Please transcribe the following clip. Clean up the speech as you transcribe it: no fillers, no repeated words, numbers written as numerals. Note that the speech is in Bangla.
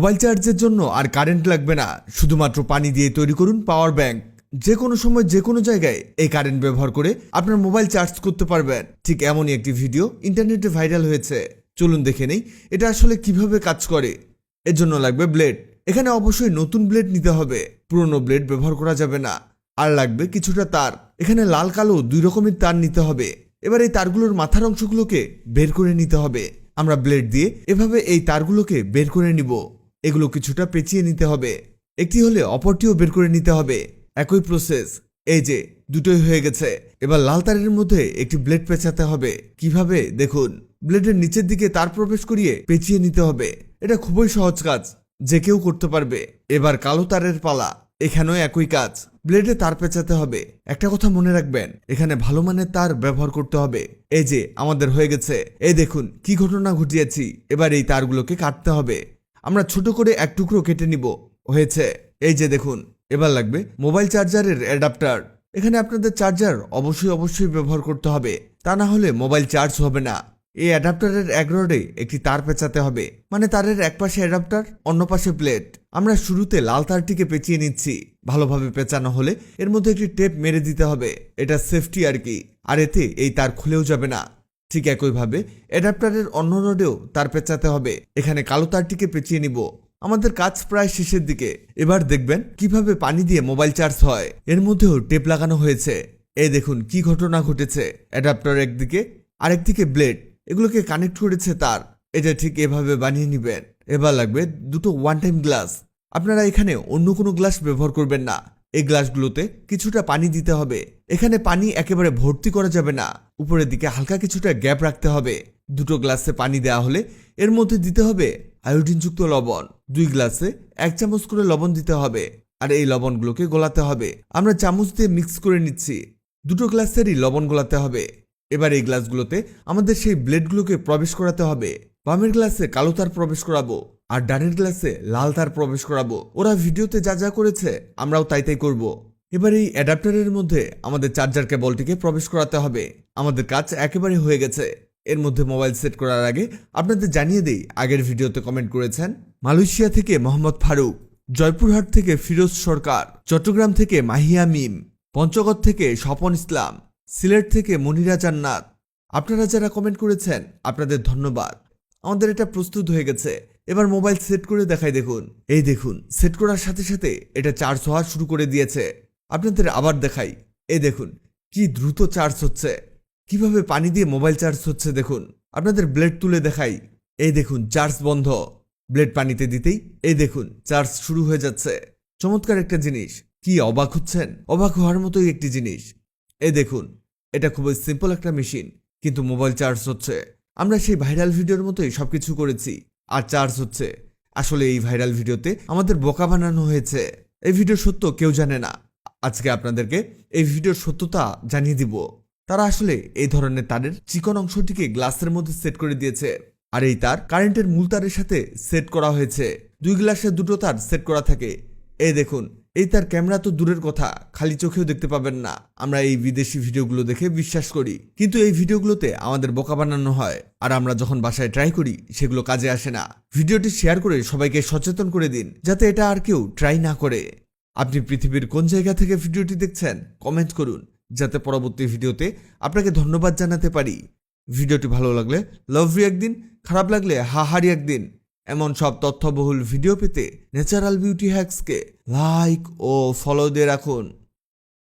মোবাইল চার্জের জন্য আর কারেন্ট লাগবে না, শুধুমাত্র পানি দিয়ে তৈরি করুন পাওয়ার ব্যাংক। যে কোনো সময় যে কোনো জায়গায় এই কারেন্ট ব্যবহার করে আপনার মোবাইল চার্জ করতে পারবেন। ঠিক এমনই একটি ভিডিও ইন্টারনেটে ভাইরাল হয়েছে। চলুন দেখে নেই এটা আসলে কিভাবে কাজ করে। এর জন্য লাগবে ব্লেড। এখানে অবশ্যই নতুন ব্লেড নিতে হবে, পুরনো ব্লেড ব্যবহার করা যাবে না। আর লাগবে কিছুটা তার। এখানে লাল কালো দুই রকমের তার নিতে হবে। এবার এই তারগুলোর মাথার অংশগুলোকে বের করে নিতে হবে। আমরা ব্লেড দিয়ে এভাবে এই তারগুলোকে বের করে নিব। এগুলো কিছুটা পেঁচিয়ে নিতে হবে, একটি হলে অপরটিও বের করে নিতে হবে। একই প্রসেস। এই যে দুটোই হয়ে গেছে। এবার লাল তারের মধ্যে একটি ব্লেড পেঁচাতে হবে। কিভাবে দেখুন, ব্লেডের নিচের দিকে তার প্রবেশ করিয়ে পেঁচিয়ে নিতে হবে। এটা খুবই সহজ কাজ, যে কেউ করতে পারবে। এবার কালো তারের পালা। এখানেও একই কাজ, ব্লেডে তার পেঁচাতে হবে। একটা কথা মনে রাখবেন, এখানে ভালো মানের তার ব্যবহার করতে হবে। এই যে আমাদের হয়ে গেছে। এই দেখুন কি ঘটনা ঘটিয়েছি। এবার এই তারগুলোকে কাটতে হবে। আমরা ছোট করে এক টুকরো কেটে নিব। হয়েছে। এই যে দেখুন, এবার লাগবে মোবাইল চার্জারের অ্যাডাপ্টার। এখানে আপনাদের চার্জার অবশ্যই ব্যবহার করতে হবে, তা না হলে মোবাইল চার্জ হবে না। এই অ্যাডাপ্টারের এক রডে একটি তার পেঁচাতে হবে, মানে তারের এক পাশে অ্যাডাপ্টার, অন্য পাশে প্লেট। আমরা শুরুতে লাল তারটিকে পেঁচিয়ে নিচ্ছি। ভালোভাবে পেঁচানো হলে এর মধ্যে একটি টেপ মেরে দিতে হবে। এটা সেফটি আর কি, আর এতে এই তার খুলেও যাবে না। ঠিক একইভাবে অ্যাডাপ্টারের অন্য রডেও তার পেঁচাতে হবে। এখানে কালো তারটিকে পেঁচিয়ে নিব। আমাদের কাজ প্রায় শেষের দিকে। এবার দেখবেন কিভাবে পানি দিয়ে মোবাইল চার্জ হয়। এর মধ্যেও টেপ লাগানো হয়েছে। এই দেখুন কি ঘটনা ঘটেছে। অ্যাডাপ্টার একদিকে, আরেকদিকে ব্লেড, এগুলোকে কানেক্ট করেছে তার। এটা ঠিক এভাবে বানিয়ে নেবেন। এবার লাগবে দুটো ওয়ান টাইম গ্লাস। আপনারা এখানে অন্য কোনো গ্লাস ব্যবহার করবেন না। এই গ্লাসগুলোতে কিছুটা পানি দিতে হবে। এখানে পানি একেবারে ভর্তি করা যাবে না, উপরের দিকে হালকা কিছুটা গ্যাপ রাখতে হবে। দুটো গ্লাসে পানি দেওয়া হলে এর মধ্যে দিতে হবে আয়োডিনযুক্ত লবণ। 2 গ্লাসে 1 চামচ করে লবণ দিতে হবে, আর এই লবণগুলোকে গলাতে হবে। আমরা চামচ দিয়ে মিক্স করে নিচ্ছি। দুটো গ্লাসেরই লবণ গলাতে হবে। এবার এই গ্লাসগুলোতে আমাদের সেই ব্লেডগুলোকে প্রবেশ করাতে হবে। বামের গ্লাসে কালো তার প্রবেশ করাবো, আর ডানের গ্লাসে লাল তার প্রবেশ করাবো। ওরা ভিডিওতে যা যা করেছে আমরাও তাই করব। এবার এই অ্যাডাপ্টারের মধ্যে আমাদের চার্জার কেবলটিকে প্রবেশ করাতে হবে। আমাদের কাজ একেবারে হয়ে গেছে। এর মধ্যে মোবাইল সেট করার আগে আপনাদের জানিয়ে দেই, আগের ভিডিওতে কমেন্ট করেছেন মালয়েশিয়া থেকে মোহাম্মদ ফারুক, জয়পুরহাট থেকে ফিরোজ সরকার, চট্টগ্রাম থেকে মাহিয়া মিম, পঞ্চগড় থেকে স্বপন ইসলাম, সিলেট থেকে মনিরা জান্নাত। আপনারা যারা কমেন্ট করেছেন আপনাদের ধন্যবাদ। আমাদের এটা প্রস্তুত হয়ে গেছে। এবার মোবাইল সেট করে দেখাই। দেখুন, এই দেখুন সেট করার সাথে সাথে এটা চার্জ হওয়া শুরু করে দিয়েছে। আপনাদের আবার দেখাই। এই দেখুন কি দ্রুত চার্জ হচ্ছে, কিভাবে পানি দিয়ে মোবাইল চার্জ হচ্ছে। দেখুন, আপনাদের ব্লেড তুলে দেখাই। এই দেখুন চার্জ বন্ধ। ব্লেড পানিতে দিতেই এই দেখুন চার্জ শুরু হয়ে যাচ্ছে। চমৎকার একটা জিনিস। কি অবাক হচ্ছেন? অবাক হওয়ার মতোই একটি জিনিস। এই দেখুন, এটা খুবই সিম্পল একটা মেশিন, কিন্তু মোবাইল চার্জ হচ্ছে। আমরা সেই ভাইরাল ভিডিওর মতোই সবকিছু করেছি, আর চার্জ হচ্ছে। আসলে এই ভাইরাল ভিডিওতে আমাদের বোকা বানানো হয়েছে। এই ভিডিও সত্য কেউ জানে না। আজকে আপনাদেরকে এই ভিডিওর সত্যতা জানিয়ে দিব। তারা আসলে এই ধরনের তারের চিকন অংশটিকে গ্লাসের মধ্যে সেট করে দিয়েছে, আর এই তার কারেন্টের মূল তারের সাথে সেট করা হয়েছে। 2 গ্লাসে দুটো তার সেট করা থাকে। এই দেখুন, এই তার ক্যামেরা তো দূরের কথা, খালি চোখেও দেখতে পাবেন না। আমরা এই বিদেশি ভিডিওগুলো দেখে বিশ্বাস করি, কিন্তু এই ভিডিওগুলোতে আমাদের বোকা বানানো হয়, আর আমরা যখন বাসায় ট্রাই করি সেগুলো কাজে আসে না। ভিডিওটি শেয়ার করে সবাইকে সচেতন করে দিন, যাতে এটা আর কেউ ট্রাই না করে। আপনি পৃথিবীর কোন জায়গা থেকে ভিডিওটি দেখছেন কমেন্ট করুন, যাতে পরবর্তী ভিডিওতে আপনাকে ধন্যবাদ জানাতে পারি। ভিডিওটি ভালো লাগলে লাভ রিঅ্যাক্ট দিন, খারাপ লাগলে হাহারি একদিন। এমন সব তথ্যবহুল ভিডিও পেতে ন্যাচারাল বিউটি হ্যাক্সকে লাইক ও ফলো দিয়ে রাখুন।